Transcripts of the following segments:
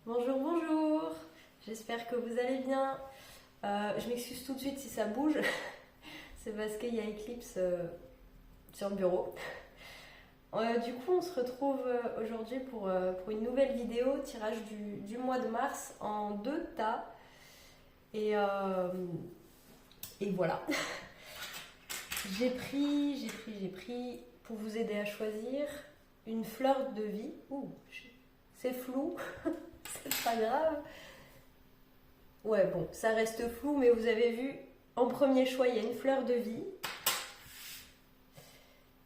Bonjour, bonjour. J'espère que vous allez bien. Je m'excuse tout de suite si ça bouge. C'est parce qu'il y a Eclipse sur le bureau. Du coup, on se retrouve aujourd'hui pour une nouvelle vidéo, tirage du mois de mars en deux tas. Et, euh, et voilà. J'ai pris pour vous aider à choisir une fleur de vie. Ouh, c'est flou, c'est pas grave. Ouais, bon, ça reste flou, mais vous avez vu, en premier choix, il y a une fleur de vie.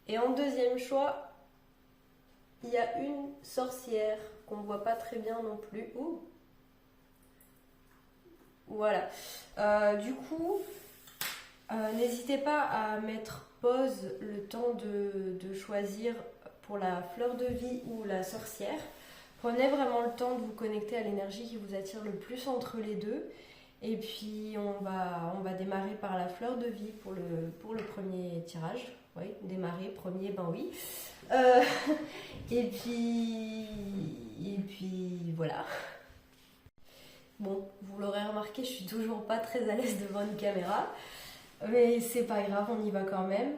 Et en deuxième choix, il y a une sorcière qu'on ne voit pas très bien non plus. Ouh. Voilà. Du coup, n'hésitez pas à mettre pause le temps de choisir pour la fleur de vie ou la sorcière. Prenez vraiment le temps de vous connecter à l'énergie qui vous attire le plus entre les deux. Et puis on va démarrer par la fleur de vie pour le premier tirage. Oui, démarrer, premier, ben oui. Euh, et puis voilà. Bon, vous l'aurez remarqué, je suis toujours pas très à l'aise devant une caméra. Mais c'est pas grave, on y va quand même.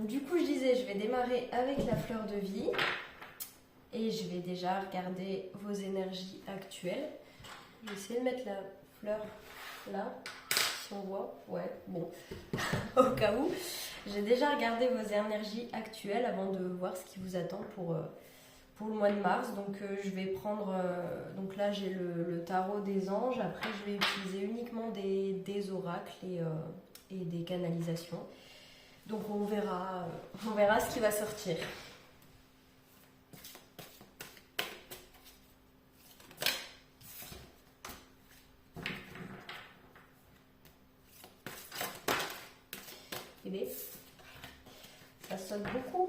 Du coup, je disais, je vais démarrer avec la fleur de vie. Et je vais déjà regarder vos énergies actuelles. Je vais essayer de mettre la fleur là, si on voit. Ouais, bon, au cas où. J'ai déjà regardé vos énergies actuelles avant de voir ce qui vous attend pour le mois de mars. Donc je vais prendre, donc là j'ai le tarot des anges. Après je vais utiliser uniquement des oracles et des canalisations. Donc on verra ce qui va sortir. Et ça sonne beaucoup.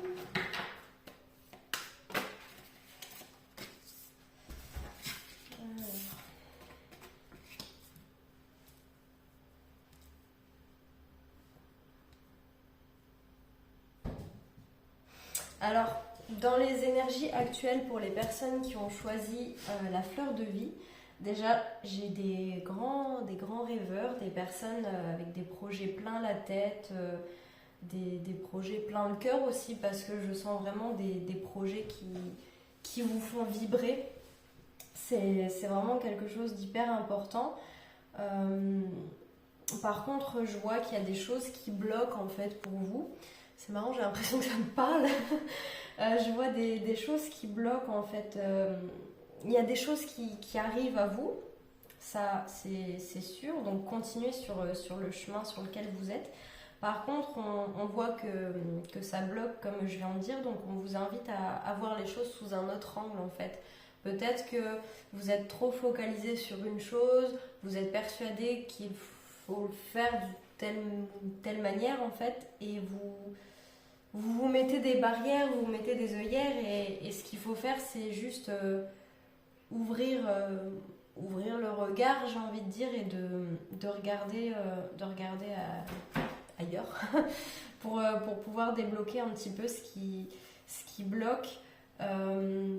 Alors, dans les énergies actuelles pour les personnes qui ont choisi la fleur de vie, déjà j'ai des grands rêveurs, des personnes avec des projets plein la tête, des projets plein le cœur aussi, parce que je sens vraiment des projets qui vous font vibrer. C'est vraiment quelque chose d'hyper important. Euh, Par contre, je vois qu'il y a des choses qui bloquent en fait pour vous. C'est marrant, j'ai l'impression que ça me parle. Je vois des choses qui bloquent en fait. Il y a des choses qui arrivent à vous, ça c'est sûr. Donc continuez sur le chemin sur lequel vous êtes. Par contre, on voit que ça bloque, comme je viens de dire, donc on vous invite à voir les choses sous un autre angle en fait. Peut-être que vous êtes trop focalisé sur une chose, vous êtes persuadé qu'il faut le faire d'une telle manière en fait, et vous mettez des barrières, vous mettez des œillères, et ce qu'il faut faire c'est juste ouvrir, ouvrir le regard, j'ai envie de dire, et de regarder, ailleurs pour pouvoir débloquer un petit peu ce qui bloque. Euh,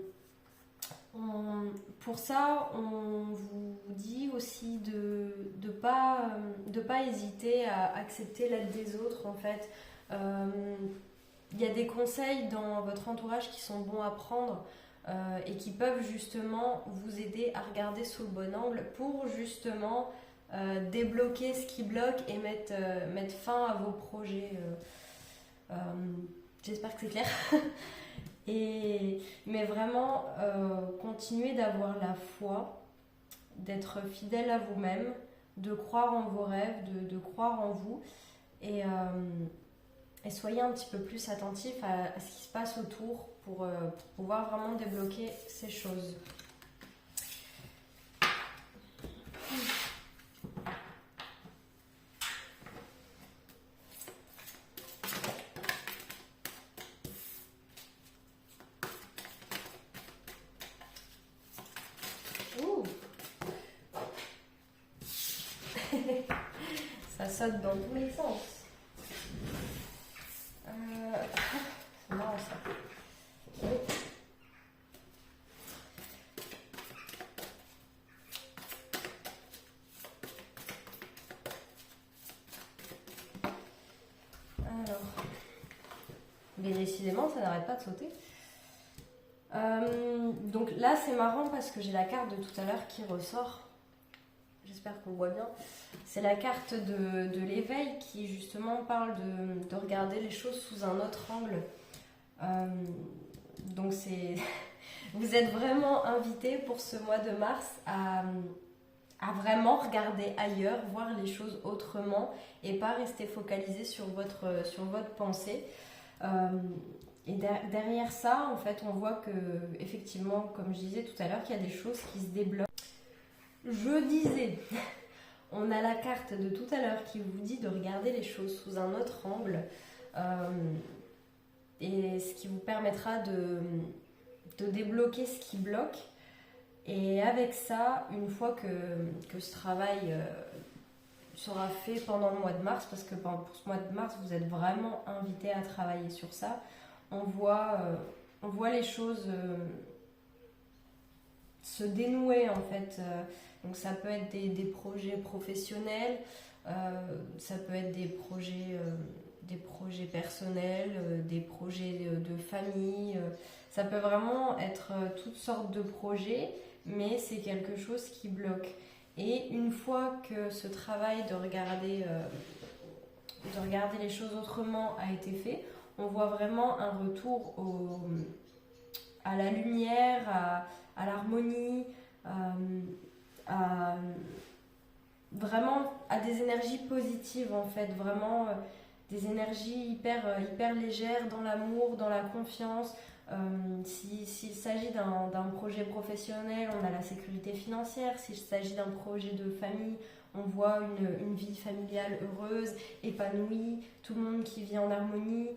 pour ça, on vous dit aussi de pas hésiter à accepter l'aide des autres en fait. Il y a des conseils dans votre entourage qui sont bons à prendre et qui peuvent justement vous aider à regarder sous le bon angle pour justement débloquer ce qui bloque et mettre fin à vos projets. Euh, J'espère que c'est clair. Mais vraiment, continuez d'avoir la foi, d'être fidèle à vous-même, de croire en vos rêves, de croire en vous, et, soyez un petit peu plus attentif à ce qui se passe autour pour pouvoir vraiment débloquer ces choses. Ouh. Ça saute dans tous les sens. C'est marrant ça. Mais décidément, ça n'arrête pas de sauter. Donc là, c'est marrant parce que j'ai la carte de tout à l'heure qui ressort. J'espère qu'on voit bien. C'est la carte de l'éveil qui justement parle de regarder les choses sous un autre angle. Donc vous êtes vraiment invités pour ce mois de mars à vraiment regarder ailleurs, voir les choses autrement et pas rester focalisé sur votre pensée. Et derrière ça, en fait, on voit que, effectivement, comme je disais tout à l'heure, qu'il y a des choses qui se débloquent. Je disais, on a la carte de tout à l'heure qui vous dit de regarder les choses sous un autre angle, et ce qui vous permettra de débloquer ce qui bloque. Et avec ça, une fois que ce travail sera fait pendant le mois de mars, parce que pour ce mois de mars, vous êtes vraiment invité à travailler sur ça, on voit les choses se dénouer en fait. Donc ça peut être des projets professionnels, ça peut être des projets personnels, des projets de famille. Ça peut vraiment être toutes sortes de projets, mais c'est quelque chose qui bloque. Et une fois que ce travail de regarder les choses autrement a été fait, on voit vraiment un retour à la lumière, à l'harmonie, vraiment à des énergies positives en fait, vraiment des énergies hyper légères dans l'amour, dans la confiance. S'il s'agit d'un projet professionnel, on a la sécurité financière. S'il s'agit d'un projet de famille, on voit une vie familiale heureuse, épanouie, tout le monde qui vit en harmonie.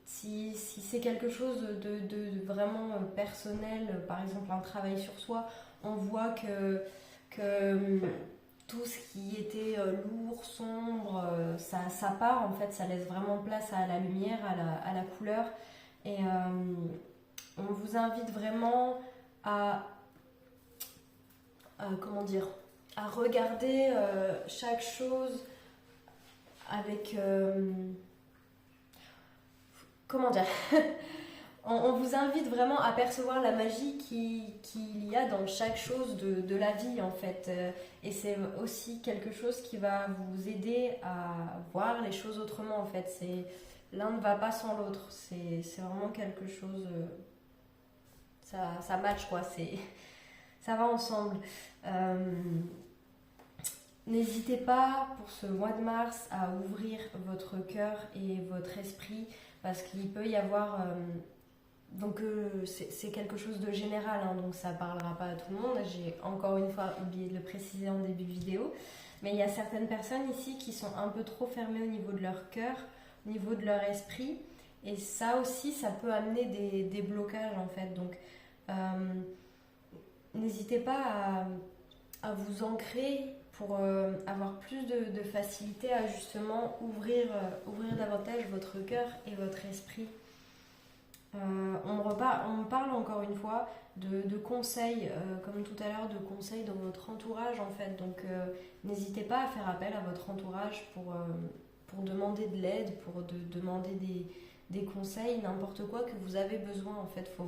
Si c'est quelque chose de vraiment personnel, par exemple un travail sur soi, on voit que tout ce qui était lourd, sombre, ça part en fait, ça laisse vraiment place à la lumière, à la couleur. Et on vous invite vraiment à regarder chaque chose avec... comment dire on vous invite vraiment à percevoir la magie qu'il y a dans chaque chose de la vie en fait. Et c'est aussi quelque chose qui va vous aider à voir les choses autrement en fait. L'un ne va pas sans l'autre. C'est vraiment quelque chose... ça match quoi. Ça va ensemble. N'hésitez pas pour ce mois de mars à ouvrir votre cœur et votre esprit parce qu'il peut y avoir... donc c'est quelque chose de général, hein, donc ça ne parlera pas à tout le monde. J'ai encore une fois oublié de le préciser en début de vidéo. Mais il y a certaines personnes ici qui sont un peu trop fermées au niveau de leur cœur, au niveau de leur esprit. Et ça aussi, ça peut amener des blocages en fait. Donc n'hésitez pas à vous ancrer pour avoir plus de facilité à justement ouvrir davantage votre cœur et votre esprit. On me parle encore une fois de conseils, comme tout à l'heure, de conseils dans votre entourage en fait. Donc n'hésitez pas à faire appel à votre entourage pour demander de l'aide, pour demander des conseils, n'importe quoi que vous avez besoin en fait. Faut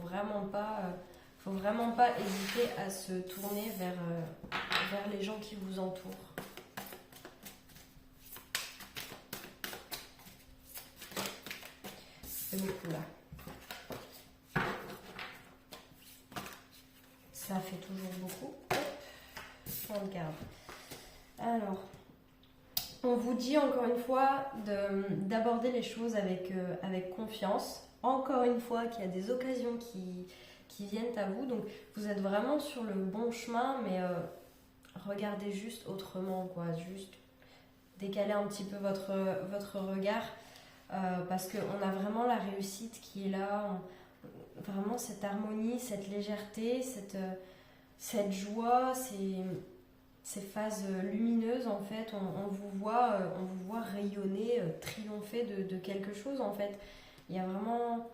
vraiment pas hésiter à se tourner vers les gens qui vous entourent. C'est beaucoup là. Ça fait toujours beaucoup. On regarde. Alors, on vous dit encore une fois d'aborder les choses avec confiance. Encore une fois, qu'il y a des occasions qui viennent à vous. Donc, vous êtes vraiment sur le bon chemin, mais regardez juste autrement, quoi. Juste décaler un petit peu votre regard. Parce qu'on a vraiment la réussite qui est là. Vraiment cette harmonie, cette légèreté, cette joie, ces phases lumineuses en fait, on vous voit rayonner, triompher de quelque chose en fait. Il y a vraiment...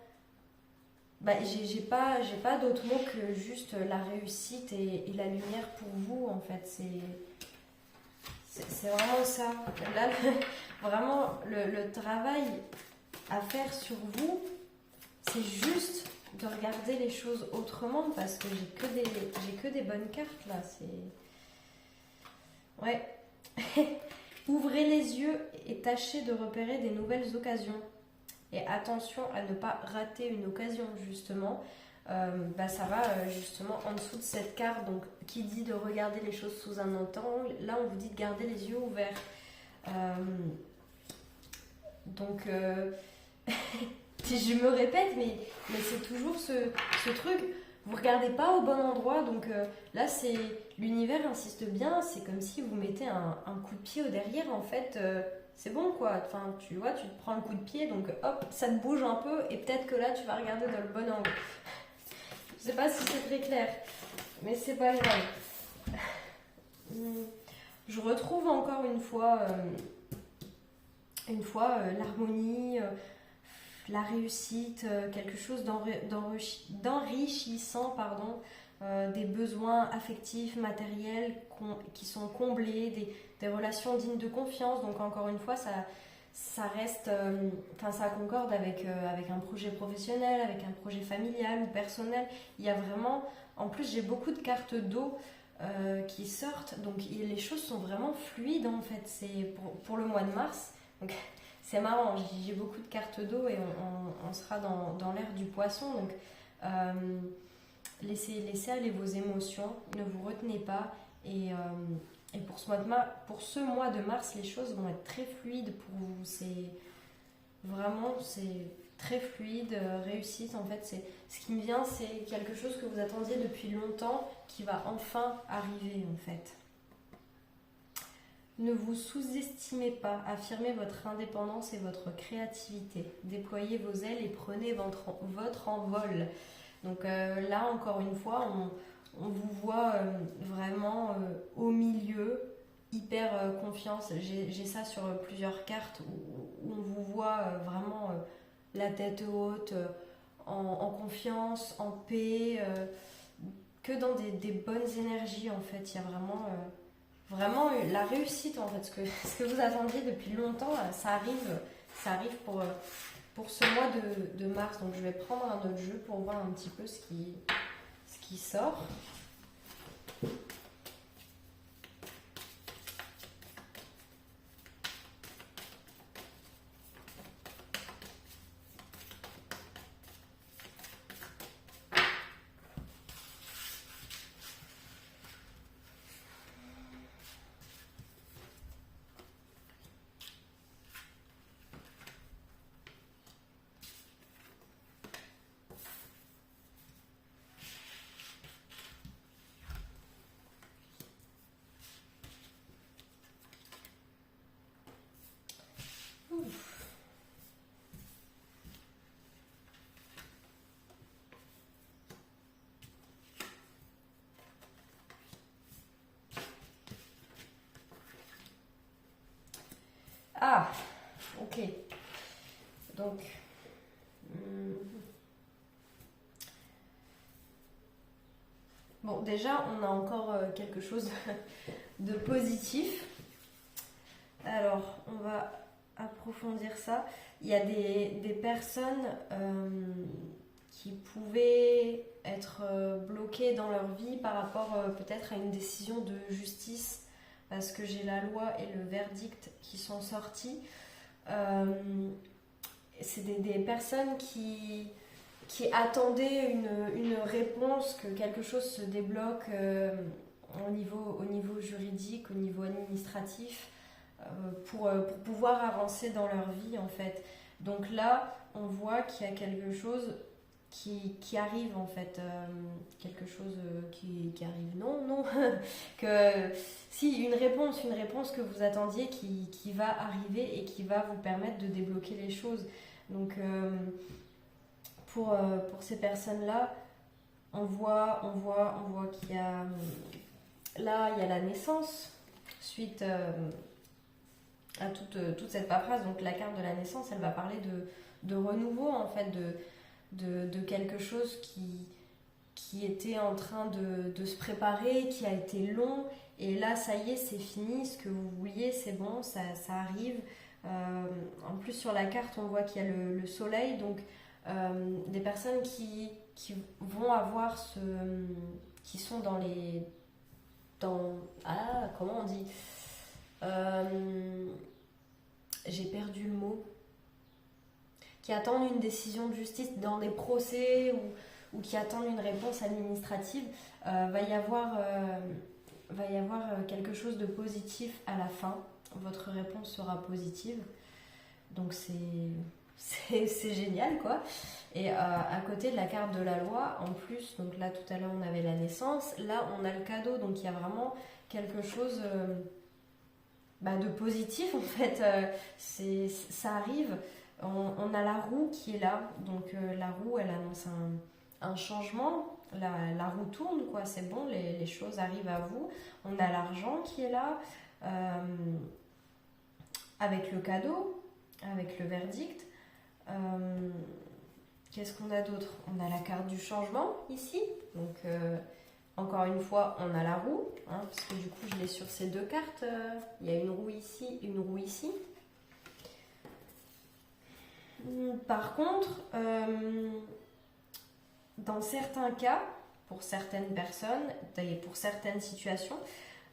j'ai pas d'autre mot que juste la réussite et la lumière pour vous en fait. C'est vraiment ça. Là, vraiment, le travail à faire sur vous, c'est juste de regarder les choses autrement parce que j'ai que des bonnes cartes là. Ouais. Ouvrez les yeux et tâchez de repérer des nouvelles occasions. Et attention à ne pas rater une occasion, justement. Ça va justement en dessous de cette carte, donc qui dit de regarder les choses sous un autre angle. Là, on vous dit de garder les yeux ouverts. Donc, je me répète, mais c'est toujours ce truc. Vous regardez pas au bon endroit, donc là, l'univers insiste bien. C'est comme si vous mettez un coup de pied au derrière, en fait. C'est bon quoi, enfin tu vois, tu te prends le coup de pied, donc hop, ça te bouge un peu et peut-être que là tu vas regarder dans le bon angle. Je sais pas si c'est très clair, mais c'est pas grave. Je retrouve encore une fois l'harmonie, la réussite, quelque chose d'enrichissant, pardon, des besoins affectifs, matériels qui sont comblés, des relations dignes de confiance. Donc encore une fois, ça reste, ça concorde avec un projet professionnel, avec un projet familial ou personnel. Il y a vraiment, en plus j'ai beaucoup de cartes d'eau qui sortent, donc les choses sont vraiment fluides en fait. C'est pour le mois de mars. Donc, c'est marrant, j'ai beaucoup de cartes d'eau et on sera dans l'ère du poisson. Donc, laissez aller vos émotions, ne vous retenez pas. Et pour ce mois de mars, les choses vont être très fluides pour vous. C'est très fluide, réussite. En fait, ce qui me vient, c'est quelque chose que vous attendiez depuis longtemps qui va enfin arriver en fait. Ne vous sous-estimez pas, affirmez votre indépendance et votre créativité. Déployez vos ailes et prenez votre envol. Donc là, encore une fois, on vous voit vraiment au milieu, hyper confiance. J'ai ça sur plusieurs cartes où on vous voit vraiment la tête haute, en confiance, en paix, que dans des bonnes énergies en fait. Il y a vraiment la réussite en fait, ce que vous attendiez depuis longtemps, ça arrive pour ce mois de mars. Donc je vais prendre un autre jeu pour voir un petit peu ce qui sort. Ah, ok. Donc, bon, déjà, on a encore quelque chose de positif. Alors, on va approfondir ça. Il y a des personnes qui pouvaient être bloquées dans leur vie par rapport peut-être à une décision de justice, parce que j'ai la loi et le verdict qui sont sortis. C'est des personnes qui attendaient une réponse, que quelque chose se débloque au niveau juridique, au niveau administratif, pour pouvoir avancer dans leur vie en fait. Donc là, on voit qu'il y a quelque chose qui arrive en fait, quelque chose qui arrive, non, que si une réponse que vous attendiez qui va arriver et qui va vous permettre de débloquer les choses. Donc pour ces personnes-là, on voit qu'il y a là, il y a la naissance suite à toute cette paperasse. Donc la carte de la naissance, elle va parler de renouveau en fait, de quelque chose qui était en train de se préparer, qui a été long. Et là, ça y est, c'est fini. Ce que vous vouliez, c'est bon, ça arrive. En plus, sur la carte, on voit qu'il y a le soleil. Donc, des personnes qui vont avoir qui sont dans les... comment on dit j'ai perdu le mot. Qui attendent une décision de justice dans des procès ou qui attendent une réponse administrative, va y avoir quelque chose de positif à la fin. Votre réponse sera positive. Donc c'est génial, quoi. Et à côté de la carte de la loi, en plus, donc là tout à l'heure on avait la naissance, là on a le cadeau, donc il y a vraiment quelque chose de positif en fait. Ça arrive. On a la roue qui est là, donc la roue elle annonce un changement, la roue tourne, quoi, c'est bon, les choses arrivent à vous. On a l'argent qui est là, avec le cadeau, avec le verdict. Qu'est-ce qu'on a d'autre? On a la carte du changement ici, donc encore une fois on a la roue, parce que du coup je l'ai sur ces deux cartes, il y a une roue ici, une roue ici. Par contre, dans certains cas, pour certaines personnes et pour certaines situations,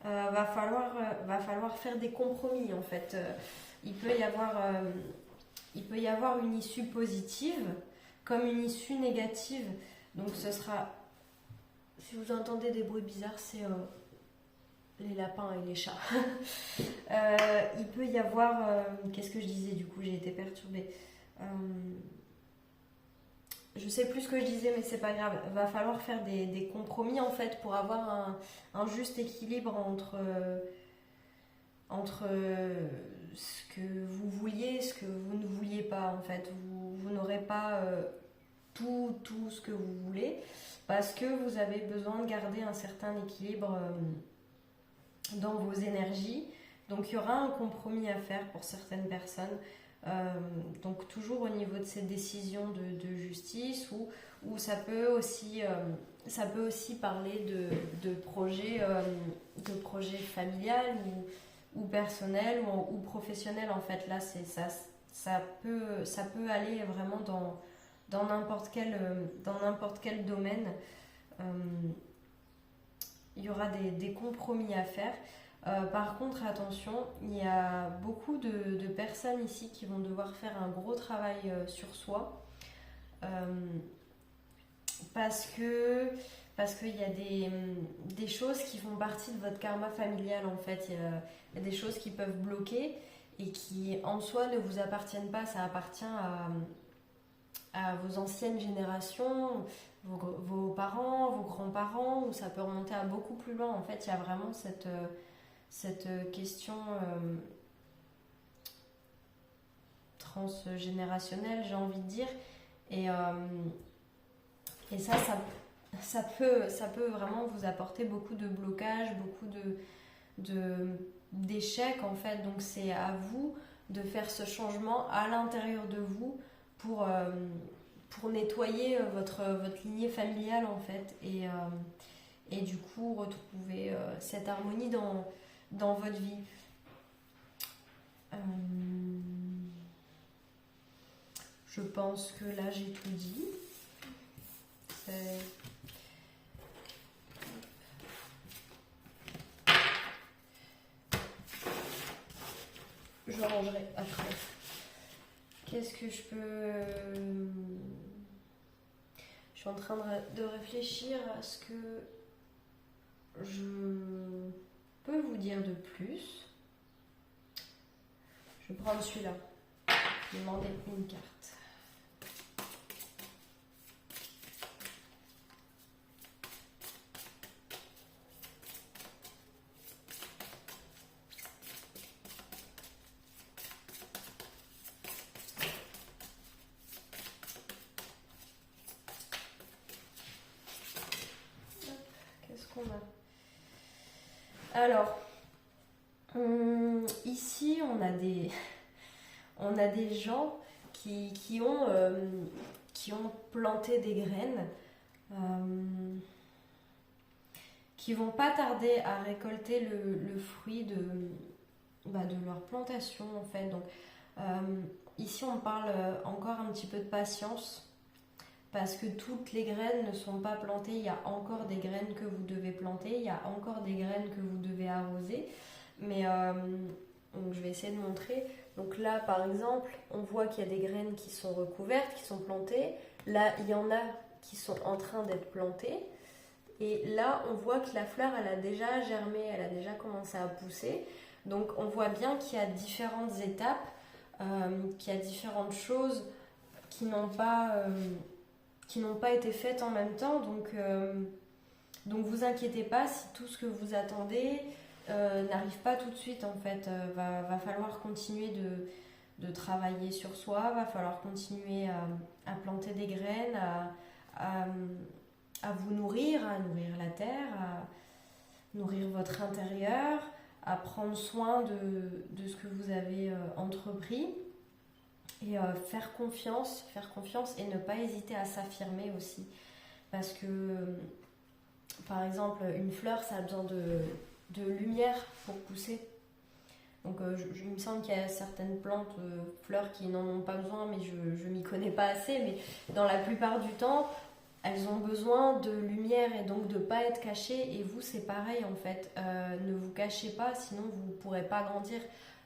va falloir faire des compromis en fait. Il peut y avoir une issue positive comme une issue négative. Donc ce sera, si vous entendez des bruits bizarres, c'est les lapins et les chats. Il peut y avoir, qu'est-ce que je disais du coup, j'ai été perturbée. Je sais plus ce que je disais, mais c'est pas grave. Va falloir faire des compromis en fait pour avoir un juste équilibre entre ce que vous vouliez et ce que vous ne vouliez pas en fait. Vous n'aurez pas tout ce que vous voulez parce que vous avez besoin de garder un certain équilibre dans vos énergies. Donc il y aura un compromis à faire pour certaines personnes. Donc toujours au niveau de ces décisions de justice où ça peut aussi parler de projets familial ou personnel ou professionnel en fait. Là ça peut aller vraiment dans n'importe quel domaine. Il y aura des compromis à faire. Par contre, attention, il y a beaucoup de personnes ici qui vont devoir faire un gros travail sur soi parce qu'il y a des choses qui font partie de votre karma familial en fait. Il y a des choses qui peuvent bloquer et qui en soi ne vous appartiennent pas, ça appartient à vos anciennes générations, vos parents, vos grands-parents, ou ça peut remonter à beaucoup plus loin. En fait, il y a vraiment cette question transgénérationnelle, j'ai envie de dire, et ça peut vraiment vous apporter beaucoup de blocages, beaucoup d'échecs en fait. Donc c'est à vous de faire ce changement à l'intérieur de vous pour nettoyer votre lignée familiale en fait, et du coup retrouver cette harmonie dans votre vie. Je pense que là j'ai tout dit. Je rangerai après. Qu'est-ce que je peux... Je suis en train de réfléchir à ce que je peux vous dire de plus. Je vais prendre celui-là. Je vais demander une carte. Qu'est-ce qu'on a ? Alors, ici, on a des gens qui ont planté des graines. qui vont pas tarder à récolter le fruit de leur plantation en fait. Donc ici on parle encore un petit peu de patience parce que toutes les graines ne sont pas plantées, il y a encore des graines que vous devez planter, il y a encore des graines que vous devez arroser, mais donc je vais essayer de montrer. Donc là par exemple on voit qu'il y a des graines qui sont recouvertes, qui sont plantées, là il y en a qui sont en train d'être plantées, et là on voit que la fleur elle a déjà germé, elle a déjà commencé à pousser, donc on voit bien qu'il y a différentes étapes, qu'il y a différentes choses qui n'ont pas été faites en même temps, donc vous inquiétez pas si tout ce que vous attendez n'arrive pas tout de suite en fait. Va falloir continuer de travailler sur soi, va falloir continuer à planter des graines, à vous nourrir, à nourrir la terre, à nourrir votre intérieur, à prendre soin de ce que vous avez entrepris, et faire confiance et ne pas hésiter à s'affirmer aussi, parce que par exemple une fleur ça a besoin de lumière pour pousser, donc il me semble qu'il y a certaines plantes, fleurs qui n'en ont pas besoin, mais je m'y connais pas assez, mais dans la plupart du temps elles ont besoin de lumière et donc de ne pas être cachées, et vous c'est pareil en fait, ne vous cachez pas sinon vous ne pourrez pas grandir,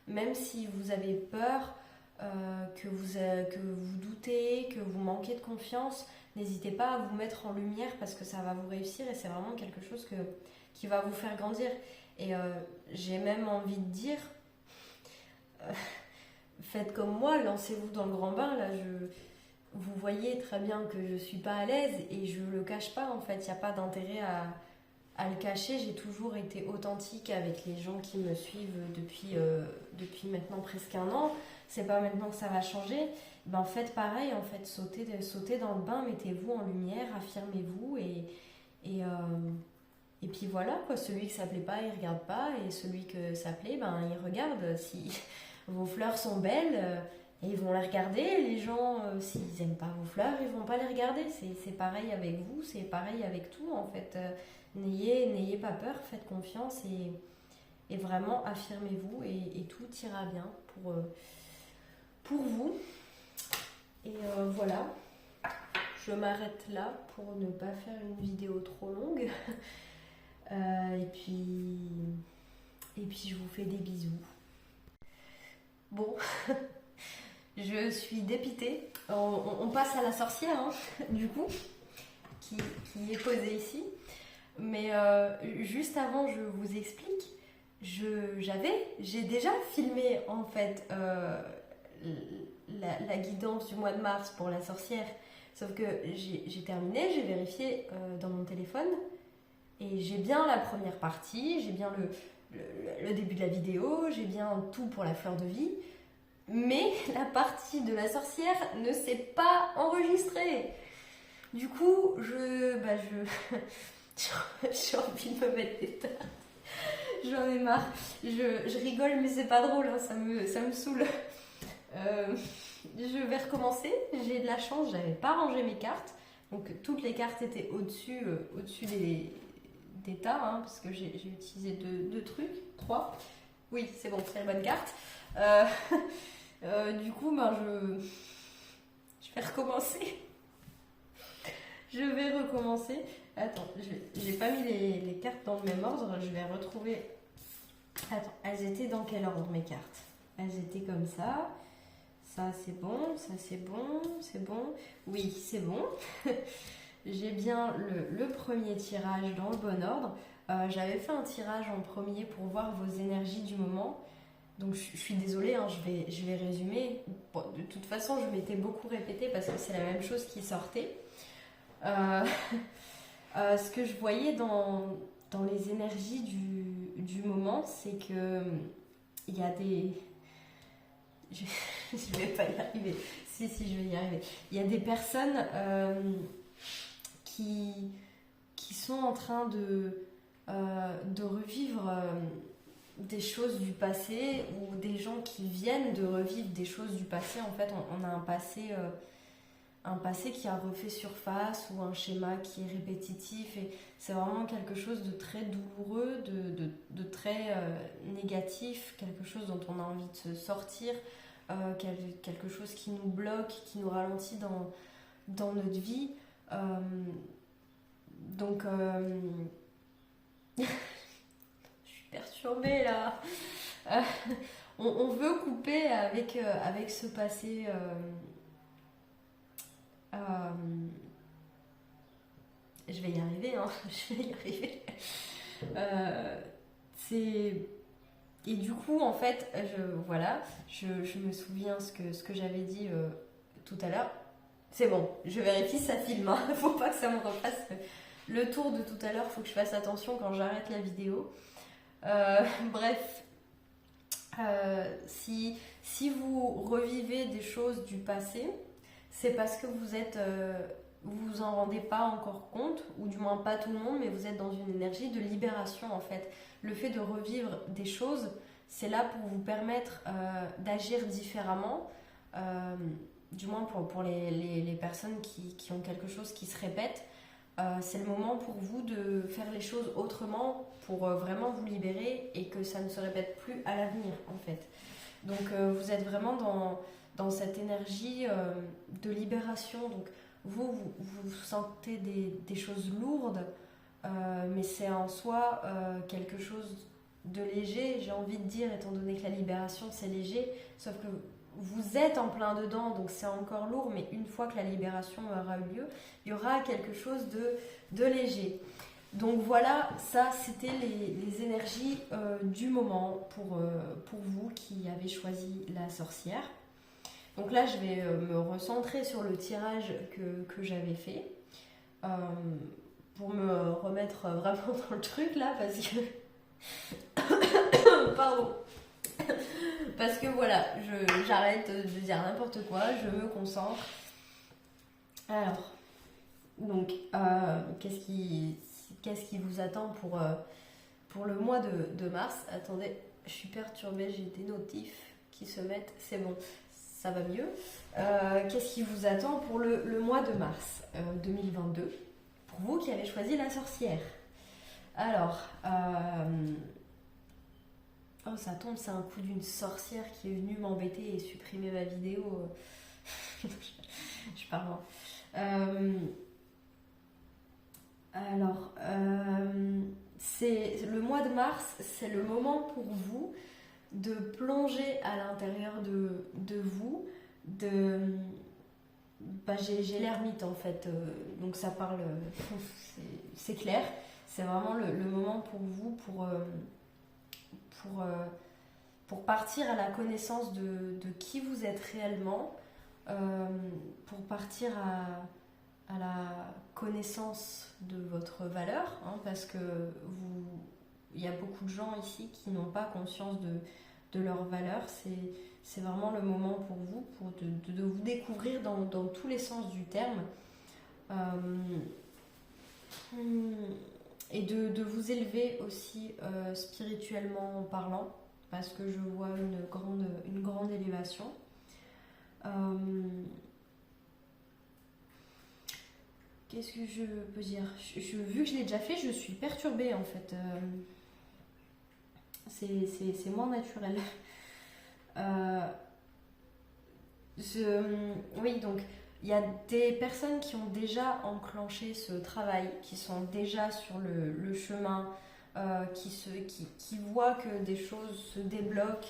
même si vous avez peur, que vous doutez, que vous manquez de confiance, n'hésitez pas à vous mettre en lumière parce que ça va vous réussir et c'est vraiment quelque chose qui va vous faire grandir. Et j'ai même envie de dire, faites comme moi, lancez-vous dans le grand bain. Là, vous voyez très bien que je suis pas à l'aise et je le cache pas en fait, il n'y a pas d'intérêt à le cacher. J'ai toujours été authentique avec les gens qui me suivent depuis maintenant presque un an. C'est pas maintenant que ça va changer. Ben faites pareil en fait, sautez dans le bain, mettez-vous en lumière, affirmez-vous et puis voilà quoi. Celui que ça plaît pas il regarde pas, et celui que ça plaît ben il regarde. Si vos fleurs sont belles, et ils vont les regarder. Les gens, s'ils aiment pas vos fleurs, ils vont pas les regarder. C'est pareil avec vous, c'est pareil avec tout en fait. N'ayez pas peur, faites confiance et vraiment affirmez-vous et tout ira bien pour vous. Et voilà, je m'arrête là pour ne pas faire une vidéo trop longue. Et puis je vous fais des bisous. Bon, je suis dépitée. On passe à la sorcière, hein, du coup, qui est posée ici. Mais juste avant, je vous explique. J'ai déjà filmé en fait la guidance du mois de mars pour la sorcière. Sauf que j'ai terminé, j'ai vérifié dans mon téléphone. Et j'ai bien la première partie, j'ai bien le début de la vidéo, j'ai bien tout pour la fleur de vie. Mais la partie de la sorcière ne s'est pas enregistrée. Du coup, j'ai envie de me mettre des tartes. J'en ai marre. Je rigole, mais c'est pas drôle, hein, ça me saoule. Je vais recommencer. J'ai de la chance, j'avais pas rangé mes cartes. Donc toutes les cartes étaient au-dessus des tas, hein, parce que j'ai utilisé deux trucs, 3. Oui, c'est bon, c'est la bonne carte. Du coup, je vais recommencer. Je vais recommencer. Attends, j'ai pas mis les cartes dans le même ordre. Je vais retrouver. Attends, elles étaient dans quel ordre mes cartes? Elles étaient comme ça. Ça c'est bon, ça c'est bon, c'est bon. Oui, c'est bon. J'ai bien le premier tirage dans le bon ordre. J'avais fait un tirage en premier pour voir vos énergies du moment. Donc je suis désolée, hein, je vais résumer. Bon, de toute façon, je m'étais beaucoup répétée parce que c'est la même chose qui sortait. Ce que je voyais dans les énergies du moment, c'est que il y a des... Je vais pas y arriver. Si, je vais y arriver. Il y a des personnes qui sont en train de revivre des choses du passé, ou des gens qui viennent de revivre des choses du passé. En fait, on a un passé qui a refait surface ou un schéma qui est répétitif. Et c'est vraiment quelque chose de très douloureux, de très négatif, quelque chose dont on a envie de se sortir, quelque chose qui nous bloque, qui nous ralentit dans notre vie. Donc, je suis perturbée là. On veut couper avec ce passé. Je vais y arriver, hein. Je vais y arriver. Et du coup, en fait, je me souviens ce que j'avais dit tout à l'heure. C'est bon, je vérifie, ça filme. Hein. Faut pas que ça me repasse le tour de tout à l'heure. Faut que je fasse attention quand j'arrête la vidéo. Bref, si vous revivez des choses du passé, c'est parce que vous en rendez pas encore compte, ou du moins pas tout le monde, mais vous êtes dans une énergie de libération en fait. Le fait de revivre des choses, c'est là pour vous permettre d'agir différemment, du moins pour les personnes qui ont quelque chose qui se répète. C'est le moment pour vous de faire les choses autrement, pour vraiment vous libérer et que ça ne se répète plus à l'avenir en fait. Donc vous êtes vraiment dans cette énergie de libération. Donc vous sentez des choses lourdes, mais c'est en soi quelque chose de léger, j'ai envie de dire, étant donné que la libération c'est léger, sauf que vous êtes en plein dedans, donc c'est encore lourd, mais une fois que la libération aura eu lieu, il y aura quelque chose de léger. Donc voilà, ça c'était les énergies du moment pour vous qui avez choisi la sorcière. Donc là, je vais me recentrer sur le tirage que j'avais fait pour me remettre vraiment dans le truc là, parce que... Pardon. Parce que voilà, j'arrête de dire n'importe quoi, je me concentre. Alors, donc, qu'est-ce qui vous attend pour le mois de mars? Attendez, je suis perturbée, j'ai des notifs qui se mettent, c'est bon, ça va mieux. Qu'est-ce qui vous attend pour le mois de mars 2022, pour vous qui avez choisi la sorcière? Alors, oh ça tombe, c'est un coup d'une sorcière qui est venue m'embêter et supprimer ma vidéo. Je parle loin. Alors, c'est le mois de mars, c'est le moment pour vous de plonger à l'intérieur de vous. J'ai l'ermite en fait, donc ça parle, c'est clair. C'est vraiment le moment pour vous pour partir à la connaissance de qui vous êtes réellement, pour partir à la connaissance de votre valeur, hein, parce que il y a beaucoup de gens ici qui n'ont pas conscience de leur valeur. C'est vraiment le moment pour vous de vous découvrir dans tous les sens du terme, et de vous élever aussi spirituellement parlant, parce que je vois une grande élévation. Qu'est-ce que je peux dire? Vu que je l'ai déjà fait, je suis perturbée en fait. C'est moins naturel. Oui, donc il y a des personnes qui ont déjà enclenché ce travail, qui sont déjà sur le chemin, qui voient que des choses se débloquent.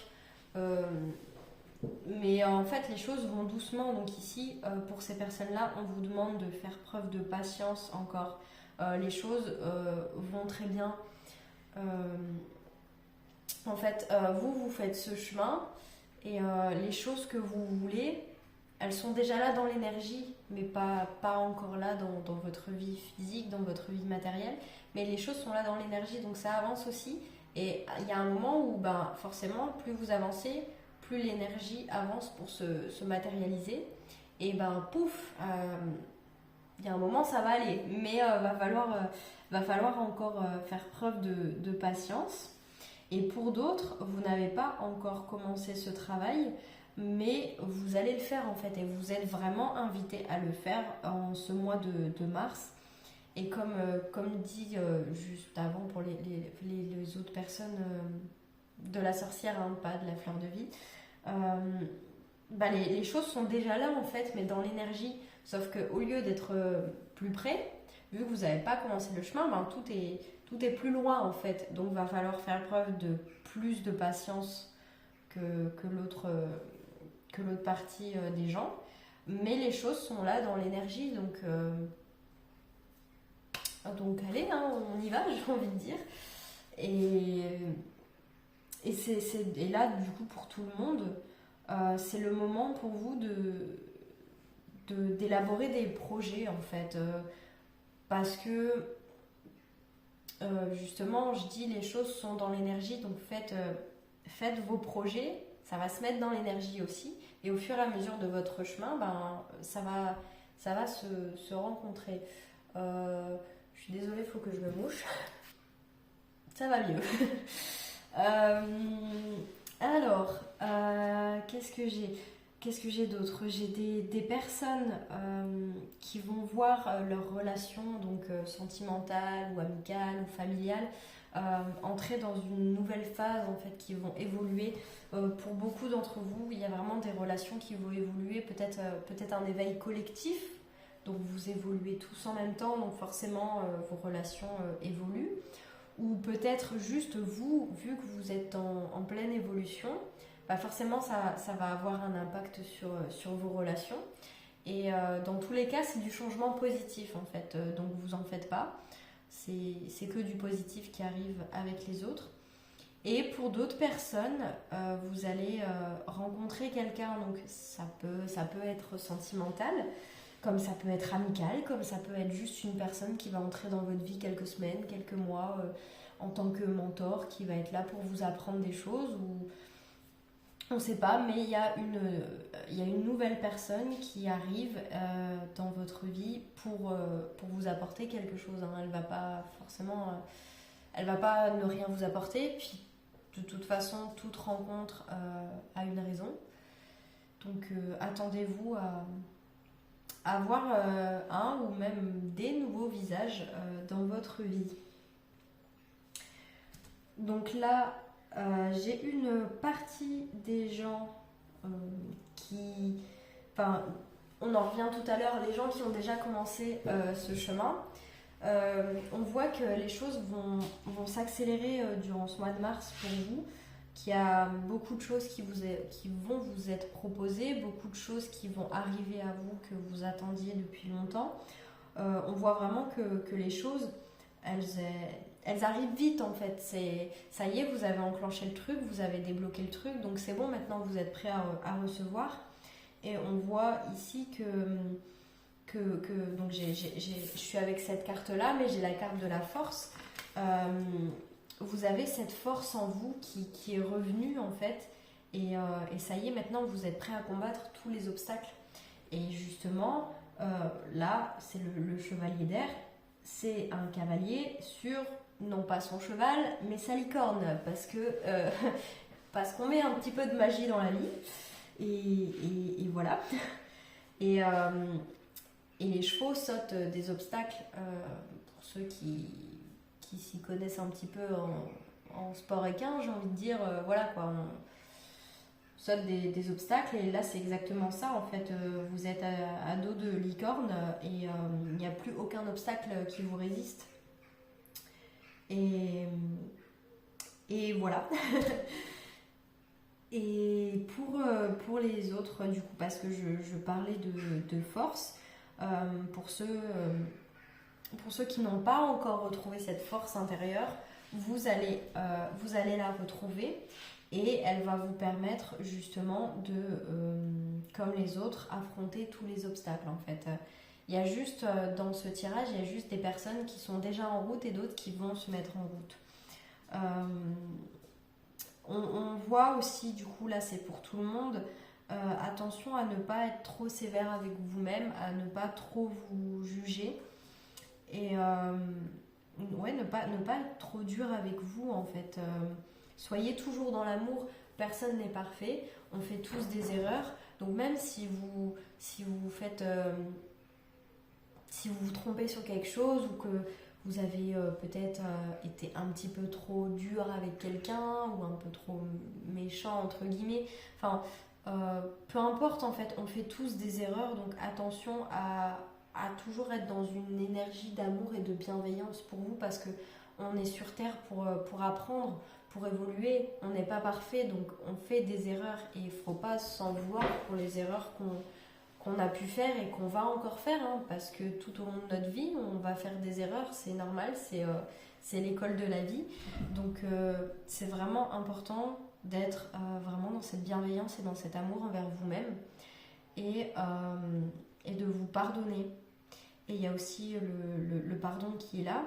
Mais en fait, les choses vont doucement. Donc ici, pour ces personnes-là, on vous demande de faire preuve de patience encore. Les choses vont très bien. En fait, vous faites ce chemin et les choses que vous voulez, elles sont déjà là dans l'énergie, mais pas encore là dans votre vie physique, dans votre vie matérielle. Mais les choses sont là dans l'énergie, donc ça avance aussi. Et il y a un moment où, forcément, plus vous avancez, plus l'énergie avance pour se matérialiser. Et pouf, il y a un moment, ça va aller. Mais va falloir encore faire preuve de patience. Et pour d'autres, vous n'avez pas encore commencé ce travail. mais vous allez le faire en fait et vous êtes vraiment invité à le faire en ce mois de mars. Et comme dit juste avant pour les autres personnes de la sorcière, hein, pas de la fleur de vie, les choses sont déjà là en fait, mais dans l'énergie. Sauf qu'au lieu d'être plus près, vu que vous n'avez pas commencé le chemin, tout est plus loin en fait. Donc va falloir faire preuve de plus de patience que l'autre partie des gens. Mais les choses sont là dans l'énergie, donc allez, hein, on y va, j'ai envie de dire. Et là, du coup, pour tout le monde, c'est le moment pour vous d'élaborer des projets, en fait. Parce que, justement, je dis, les choses sont dans l'énergie, donc faites vos projets, ça va se mettre dans l'énergie aussi. Et au fur et à mesure de votre chemin, ça va se rencontrer. Je suis désolée, il faut que je me mouche. Ça va mieux. Alors, qu'est-ce que j'ai d'autre? J'ai des personnes qui vont voir leur relation donc sentimentale ou amicale ou familiale entrer dans une nouvelle phase en fait, qui vont évoluer. Pour beaucoup d'entre vous, il y a vraiment des relations qui vont évoluer, peut-être un éveil collectif. Donc vous évoluez tous en même temps, donc forcément vos relations évoluent. Ou peut-être juste vous, vu que vous êtes en pleine évolution, forcément ça va avoir un impact sur vos relations. Et dans tous les cas, c'est du changement positif en fait, donc vous en faites pas. C'est que du positif qui arrive avec les autres. Et pour d'autres personnes, vous allez rencontrer quelqu'un, donc ça peut être sentimental, comme ça peut être amical, comme ça peut être juste une personne qui va entrer dans votre vie quelques semaines, quelques mois, en tant que mentor, qui va être là pour vous apprendre des choses, ou on ne sait pas, mais il y a une nouvelle personne qui arrive dans votre vie pour vous apporter quelque chose. Hein. Elle va pas forcément, elle va pas ne rien vous apporter, puis de toute façon, toute rencontre a une raison. Donc attendez-vous à avoir un ou même des nouveaux visages dans votre vie. Donc là, j'ai une partie des gens qui... Enfin, on en revient tout à l'heure, les gens qui ont déjà commencé ce chemin. On voit que les choses vont s'accélérer durant ce mois de mars pour vous, qu'il y a beaucoup de choses qui vont vous être proposées, beaucoup de choses qui vont arriver à vous que vous attendiez depuis longtemps. On voit vraiment que les choses, elles arrivent vite en fait. Ça y est, vous avez enclenché le truc, vous avez débloqué le truc, donc c'est bon, maintenant vous êtes prêt à recevoir. Et on voit ici que donc je suis avec cette carte là, mais j'ai la carte de la force. Vous avez cette force en vous qui est revenue en fait, et ça y est, maintenant vous êtes prêt à combattre tous les obstacles. Et justement là c'est le chevalier d'air, c'est un cavalier sur non pas son cheval mais sa licorne, parce qu'on met un petit peu de magie dans la vie, et voilà. Et les chevaux sautent des obstacles, pour ceux qui s'y connaissent un petit peu en sport équin, j'ai envie de dire, voilà quoi, on saute des obstacles, et là c'est exactement ça en fait, vous êtes à dos de licorne, et il n'y a plus aucun obstacle qui vous résiste. Et voilà. Et pour les autres, du coup, parce que je parlais de force, pour ceux qui n'ont pas encore retrouvé cette force intérieure, vous allez la retrouver, et elle va vous permettre justement comme les autres, affronter tous les obstacles en fait. Il y a juste, dans ce tirage, il y a juste des personnes qui sont déjà en route et d'autres qui vont se mettre en route. On voit aussi, du coup, là c'est pour tout le monde, attention à ne pas être trop sévère avec vous-même, à ne pas trop vous juger, et ne pas être trop dur avec vous en fait. Soyez toujours dans l'amour. personne n'est parfait, on fait tous des erreurs. Donc même si vous faites, si vous vous trompez sur quelque chose ou que vous avez peut-être été un petit peu trop dur avec quelqu'un ou un peu trop méchant entre guillemets, enfin peu importe en fait, on fait tous des erreurs, donc attention à toujours être dans une énergie d'amour et de bienveillance pour vous parce que on est sur Terre pour apprendre, pour évoluer, on n'est pas parfait, donc on fait des erreurs et il ne faut pas s'en vouloir pour les erreurs qu'on a pu faire et qu'on va encore faire, hein, parce que tout au long de notre vie, on va faire des erreurs, c'est normal, c'est l'école de la vie. Donc c'est vraiment important d'être vraiment dans cette bienveillance et dans cet amour envers vous-même et de vous pardonner. Et il y a aussi le pardon qui est là.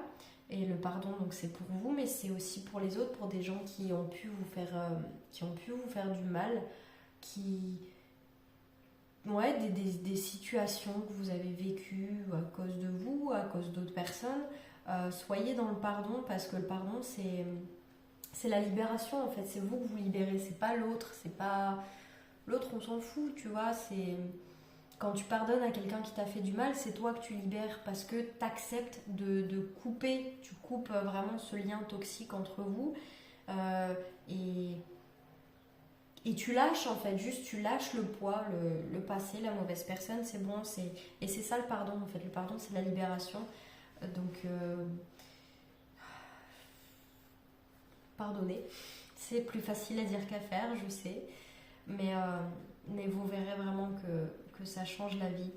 Et le pardon, donc c'est pour vous, mais c'est aussi pour les autres, pour des gens qui ont pu vous faire du mal, des situations que vous avez vécues à cause de vous, à cause d'autres personnes. Soyez dans le pardon parce que le pardon, c'est la libération en fait. C'est vous que vous libérez, c'est pas l'autre. C'est pas l'autre, on s'en fout, tu vois. C'est quand tu pardonnes à quelqu'un qui t'a fait du mal, c'est toi que tu libères parce que tu acceptes de couper, tu coupes vraiment ce lien toxique entre vous et tu lâches en fait, juste tu lâches le poids, le passé, la mauvaise personne, c'est bon, et c'est ça le pardon en fait, le pardon c'est la libération, donc pardonner, c'est plus facile à dire qu'à faire, je sais, mais vous verrez vraiment que ça change la vie.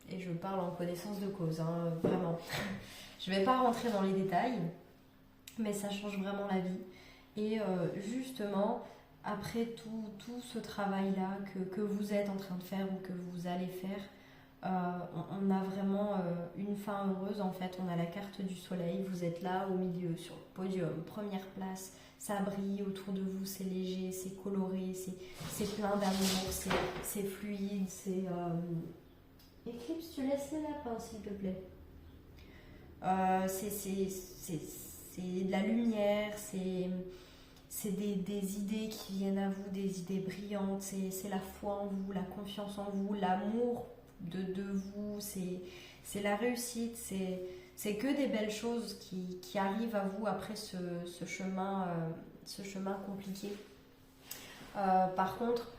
Et je parle en connaissance de cause, hein, vraiment. Je vais pas rentrer dans les détails, mais ça change vraiment la vie. Et justement, après tout ce travail-là que vous êtes en train de faire ou que vous allez faire, on a vraiment une fin heureuse en fait. On a la carte du soleil, vous êtes là au milieu, sur le podium, première place. Ça brille autour de vous, c'est léger, c'est coloré, c'est plein d'amour, c'est fluide, c'est... Eclipse, tu laisses les lapins s'il te plaît. C'est de la lumière, c'est des idées qui viennent à vous, des idées brillantes, c'est la foi en vous, la confiance en vous, l'amour de vous, c'est la réussite, c'est que des belles choses qui arrivent à vous après ce chemin compliqué. Par contre,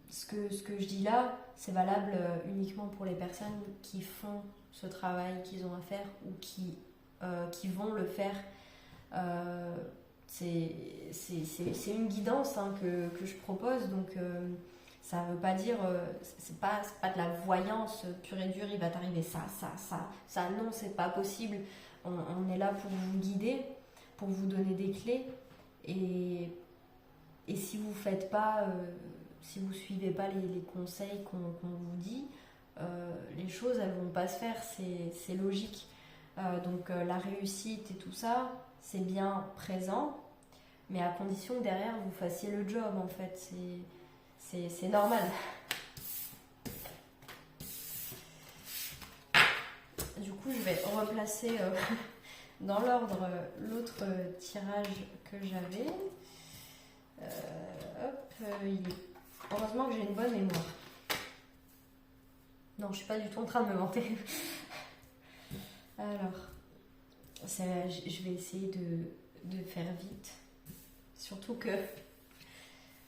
ce que je dis là, c'est valable uniquement pour les personnes qui font ce travail qu'ils ont à faire ou qui vont le faire. C'est une guidance hein, que je propose, donc ça veut pas dire, c'est pas de la voyance pure et dure, il va t'arriver ça, non, c'est pas possible. On est là pour vous guider, pour vous donner des clés, et si vous faites pas, si vous suivez pas les conseils qu'on vous dit, les choses elles vont pas se faire, c'est logique. Donc la réussite et tout ça, c'est bien présent, mais à condition que derrière vous fassiez le job en fait, c'est normal. Du coup, je vais replacer dans l'ordre l'autre tirage que j'avais. Heureusement que j'ai une bonne mémoire. Non, je suis pas du tout en train de me vanter. Alors, je vais essayer de faire vite. Surtout que,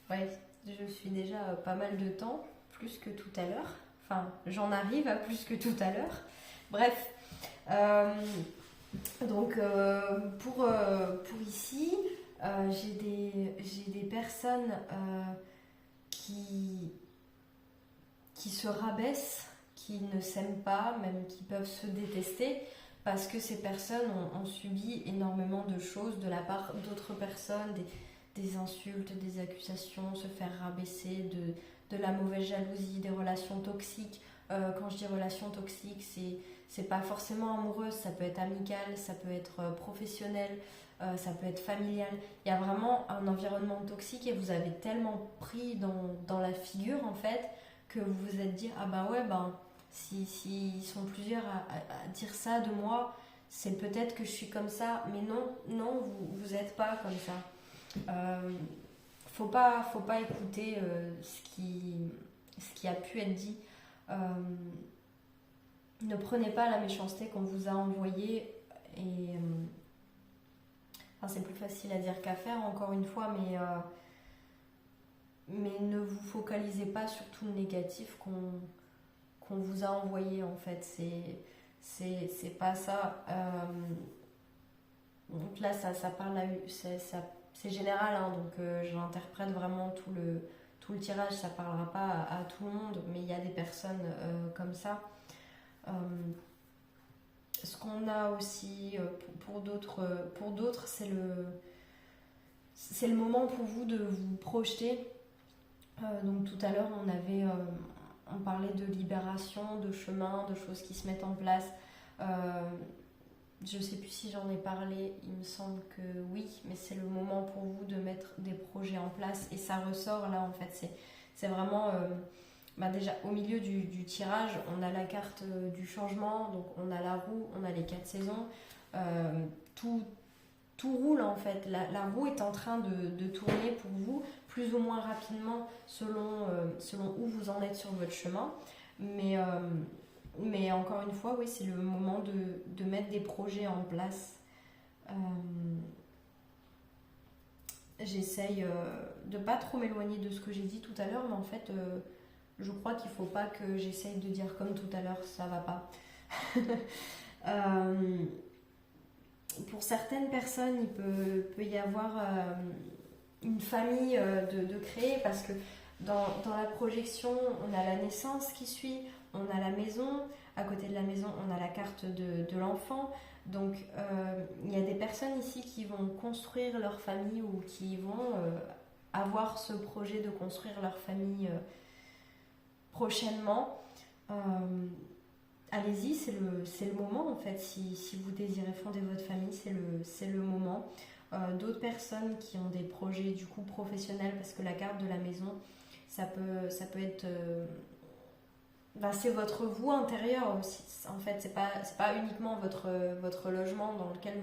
ouais, je suis déjà pas mal de temps, plus que tout à l'heure. Enfin, j'en arrive à plus que tout à l'heure. Bref, donc pour ici, j'ai des personnes qui se rabaissent, qui ne s'aiment pas, même qui peuvent se détester, parce que ces personnes ont subi énormément de choses de la part d'autres personnes, des insultes, des accusations, se faire rabaisser, de la mauvaise jalousie, des relations toxiques. Quand je dis relations toxiques, c'est pas forcément amoureuse, ça peut être amical, ça peut être professionnel, ça peut être familial. Il y a vraiment un environnement toxique et vous avez tellement pris dans la figure en fait que vous vous êtes dit ah bah ouais, ben si sont plusieurs à dire ça de moi, c'est peut-être que je suis comme ça, mais non, vous êtes pas comme ça. Faut pas écouter ce qui a pu être dit. Ne prenez pas la méchanceté qu'on vous a envoyée et c'est plus facile à dire qu'à faire encore une fois, mais ne vous focalisez pas sur tout le négatif qu'on vous a envoyé en fait. C'est pas ça. Donc là ça parle c'est général, hein, donc j'interprète vraiment tout le tirage, ça parlera pas à tout le monde, mais il y a des personnes comme ça. Ce qu'on a aussi pour d'autres, c'est le moment pour vous de vous projeter. Donc tout à l'heure on parlait de libération, de chemin, de choses qui se mettent en place. Je sais plus si j'en ai parlé, il me semble que oui, mais c'est le moment pour vous de mettre des projets en place et ça ressort là en fait. C'est vraiment déjà au milieu du tirage, on a la carte du changement, donc on a la roue, on a les 4 saisons, tout roule en fait. La roue est en train de tourner pour vous, plus ou moins rapidement selon où vous en êtes sur votre chemin. Mais encore une fois, oui, c'est le moment de mettre des projets en place. J'essaye de pas trop m'éloigner de ce que j'ai dit tout à l'heure, mais en fait, je crois qu'il faut pas que j'essaye de dire comme tout à l'heure, ça va pas. Pour certaines personnes, il peut y avoir une famille de créer, parce que dans la projection, on a la naissance qui suit, on a la maison, à côté de la maison, on a la carte de l'enfant. Donc, il y a des personnes ici qui vont construire leur famille ou qui vont avoir ce projet de construire leur famille prochainement. Allez-y, c'est le moment en fait. Si vous désirez fonder votre famille, c'est le moment. D'autres personnes qui ont des projets du coup professionnels, parce que la carte de la maison, ça peut être... c'est votre vous intérieur aussi. En fait, c'est pas uniquement votre logement dans lequel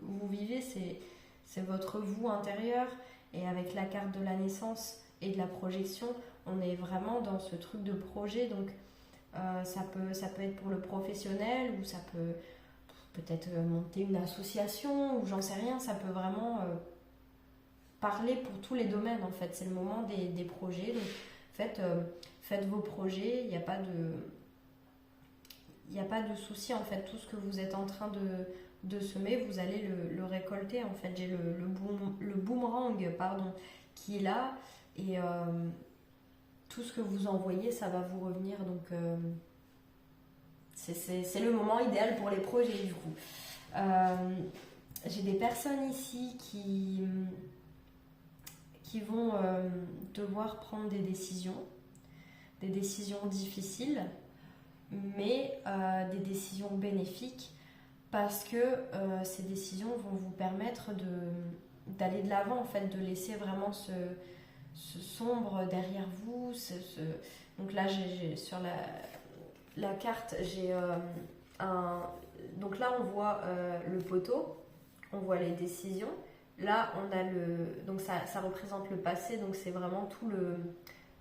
vous vivez, c'est votre vous intérieur. Et avec la carte de la naissance et de la projection, on est vraiment dans ce truc de projet. Donc ça peut être pour le professionnel, ou ça peut-être monter une association, ou j'en sais rien. Ça peut vraiment parler pour tous les domaines en fait. C'est le moment des projets. Donc faites vos projets, il n'y a pas de souci en fait. Tout ce que vous êtes en train de semer, vous allez le récolter en fait. J'ai le boomerang qui est là, et tout ce que vous envoyez, ça va vous revenir. Donc c'est le moment idéal pour les projets du coup. J'ai des personnes ici qui vont devoir prendre des décisions difficiles, mais des décisions bénéfiques, parce que ces décisions vont vous permettre d'aller de l'avant en fait, de laisser vraiment ce sombre derrière vous. Donc là, j'ai sur la carte, j'ai donc là on voit le poteau, on voit les décisions. Là, on a donc ça représente le passé, donc c'est vraiment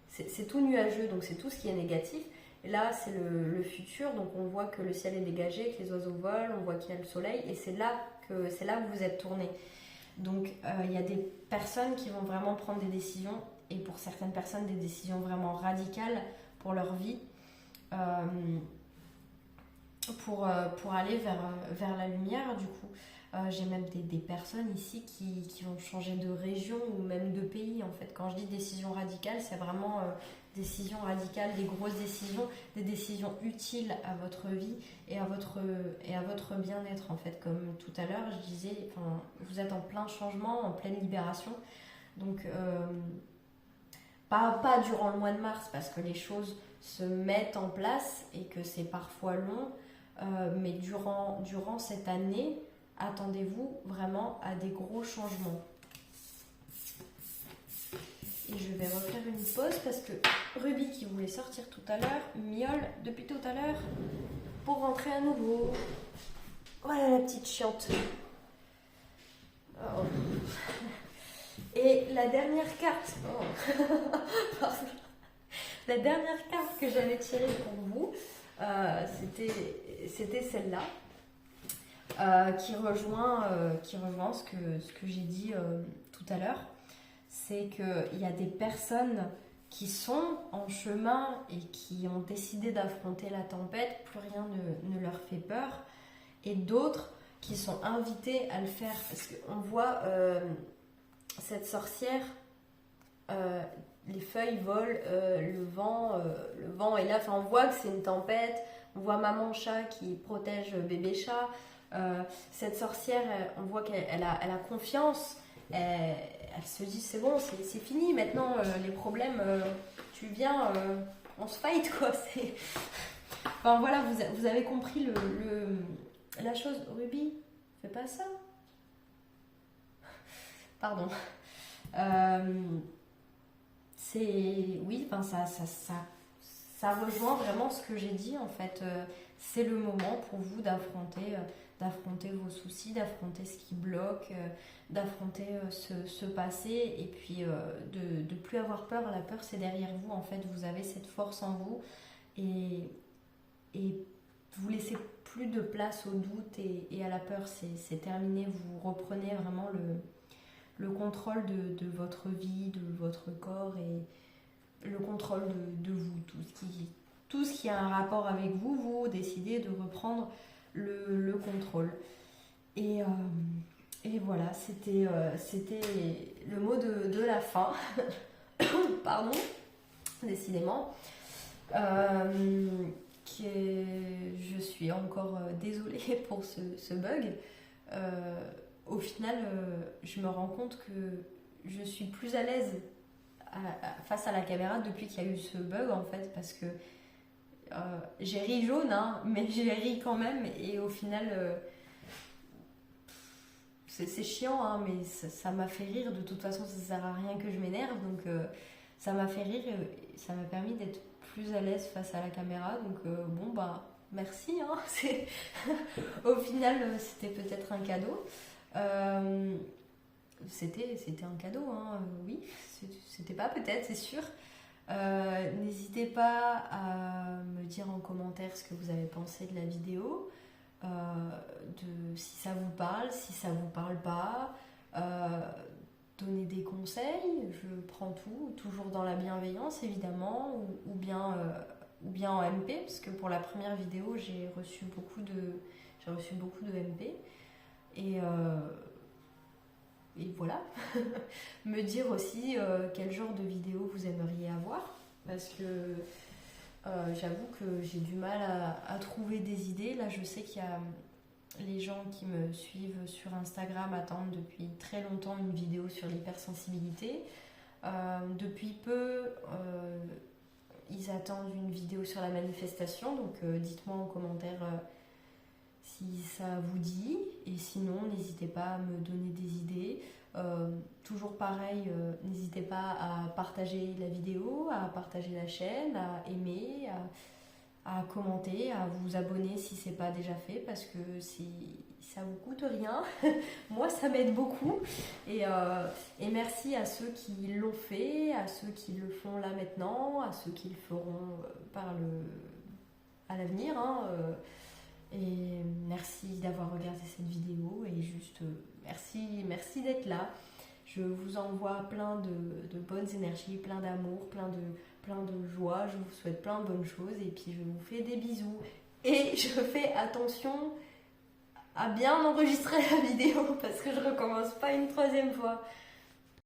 c'est tout nuageux, donc c'est tout ce qui est négatif. Et là, c'est le futur, donc on voit que le ciel est dégagé, que les oiseaux volent, on voit qu'il y a le soleil, et c'est là où vous êtes tourné. Donc, il y a des personnes qui vont vraiment prendre des décisions, et pour certaines personnes, des décisions vraiment radicales pour leur vie, pour aller vers la lumière, du coup. J'ai même des personnes ici qui vont changer de région ou même de pays en fait. Quand je dis décision radicale, c'est vraiment décision radicale, des grosses décisions, des décisions utiles à votre vie et à votre bien-être en fait. Comme tout à l'heure, je disais, vous êtes en plein changement, en pleine libération. Donc pas durant le mois de mars, parce que les choses se mettent en place et que c'est parfois long, mais durant cette année, attendez-vous vraiment à des gros changements. Et je vais refaire une pause parce que Ruby, qui voulait sortir tout à l'heure, miaule depuis tout à l'heure pour rentrer à nouveau. Voilà la petite chiante. Oh. Et la dernière carte, pardon. La dernière carte que j'avais tirée pour vous, c'était celle-là, qui rejoint ce que j'ai dit tout à l'heure. C'est qu'il y a des personnes qui sont en chemin et qui ont décidé d'affronter la tempête, plus rien ne leur fait peur, et d'autres qui sont invités à le faire. Parce qu'on voit cette sorcière, les feuilles volent, le vent est là, enfin, on voit que c'est une tempête, on voit maman chat qui protège bébé chat. Cette sorcière, on voit qu'elle a confiance, elle se dit c'est bon, c'est fini, maintenant les problèmes, tu viens, on se fight quoi. Enfin voilà, vous avez compris la chose. Ruby, fais pas ça. Pardon. Oui, enfin, ça rejoint vraiment ce que j'ai dit en fait. C'est le moment pour vous d'affronter vos soucis, d'affronter ce qui bloque, d'affronter ce passé, et puis de plus avoir peur. La peur, c'est derrière vous en fait. Vous avez cette force en vous, et vous laissez plus de place au doute et à la peur. C'est terminé. Vous reprenez vraiment le contrôle de votre vie, de votre corps, et le contrôle de vous. Tout ce qui a un rapport avec vous, vous décidez de reprendre le contrôle. Et voilà, c'était le mot de la fin. Pardon, décidément. Je suis encore désolée pour ce bug. Au final, je me rends compte que je suis plus à l'aise face à la caméra depuis qu'il y a eu ce bug en fait, parce que j'ai ri jaune, hein, mais j'ai ri quand même, et au final, c'est chiant, hein, mais ça m'a fait rire. De toute façon, ça sert à rien que je m'énerve, donc ça m'a fait rire, et ça m'a permis d'être plus à l'aise face à la caméra. Donc bon bah merci, hein. Au final, c'était peut-être un cadeau. C'était un cadeau, hein, oui, c'était pas peut-être, c'est sûr. N'hésitez pas à me dire en commentaire ce que vous avez pensé de la vidéo, si ça vous parle, si ça vous parle pas, donner des conseils. Je prends tout, toujours dans la bienveillance évidemment, ou bien en MP, parce que pour la première vidéo j'ai reçu beaucoup de MP. Et voilà. Me dire aussi quel genre de vidéo vous aimeriez avoir, parce que j'avoue que j'ai du mal à trouver des idées. Là, je sais qu'il y a les gens qui me suivent sur Instagram attendent depuis très longtemps une vidéo sur l'hypersensibilité. Depuis peu, ils attendent une vidéo sur la manifestation, donc dites-moi en commentaire si ça vous dit, et sinon n'hésitez pas à me donner des idées. Toujours pareil, n'hésitez pas à partager la vidéo, à partager la chaîne, à aimer, à commenter, à vous abonner si c'est pas déjà fait, parce que ça vous coûte rien. Moi ça m'aide beaucoup, et merci à ceux qui l'ont fait, à ceux qui le font là maintenant, à ceux qui le feront à l'avenir, hein. Et merci d'avoir regardé cette vidéo, et juste merci d'être là. Je vous envoie plein de bonnes énergies, plein d'amour, plein de joie. Je vous souhaite plein de bonnes choses, et puis je vous fais des bisous. Et je fais attention à bien enregistrer la vidéo, parce que je recommence pas une troisième fois.